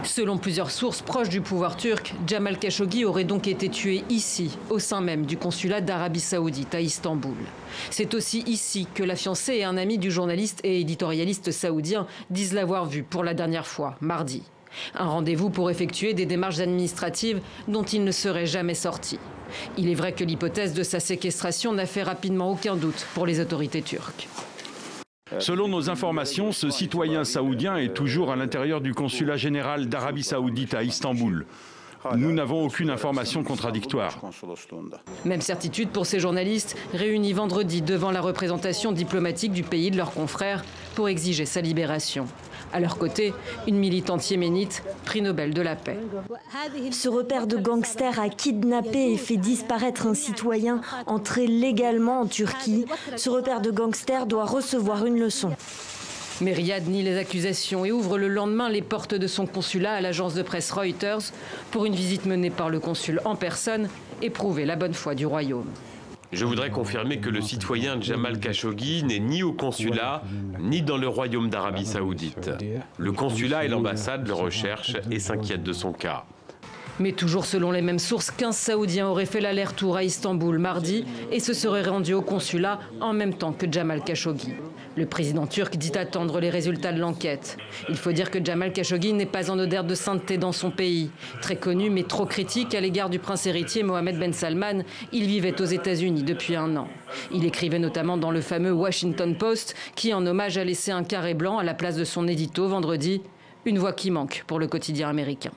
Selon plusieurs sources proches du pouvoir turc, Jamal Khashoggi aurait donc été tué ici, au sein même du consulat d'Arabie Saoudite à Istanbul. C'est aussi ici que la fiancée et un ami du journaliste et éditorialiste saoudien disent l'avoir vu pour la dernière fois, mardi. Un rendez-vous pour effectuer des démarches administratives dont il ne serait jamais sorti. Il est vrai que l'hypothèse de sa séquestration n'a fait rapidement aucun doute pour les autorités turques. Selon nos informations, ce citoyen saoudien est toujours à l'intérieur du consulat général d'Arabie Saoudite à Istanbul. Nous n'avons aucune information contradictoire. Même certitude pour ces journalistes réunis vendredi devant la représentation diplomatique du pays de leurs confrères pour exiger sa libération. À leur côté, une militante yéménite, prix Nobel de la paix. Ce repère de gangsters a kidnappé et fait disparaître un citoyen entré légalement en Turquie. Ce repère de gangsters doit recevoir une leçon. Mais Riyad nie les accusations et ouvre le lendemain les portes de son consulat à l'agence de presse Reuters pour une visite menée par le consul en personne et prouver la bonne foi du royaume. Je voudrais confirmer que le citoyen Jamal Khashoggi n'est ni au consulat, ni dans le royaume d'Arabie Saoudite. Le consulat et l'ambassade le recherchent et s'inquiètent de son cas. Mais toujours selon les mêmes sources, 15 Saoudiens auraient fait l'aller-retour à Istanbul mardi et se seraient rendus au consulat en même temps que Jamal Khashoggi. Le président turc dit attendre les résultats de l'enquête. Il faut dire que Jamal Khashoggi n'est pas en odeur de sainteté dans son pays. Très connu mais trop critique à l'égard du prince héritier Mohammed Ben Salman, il vivait aux États-Unis depuis un an. Il écrivait notamment dans le fameux Washington Post qui, en hommage, a laissé un carré blanc à la place de son édito vendredi. Une voix qui manque pour le quotidien américain.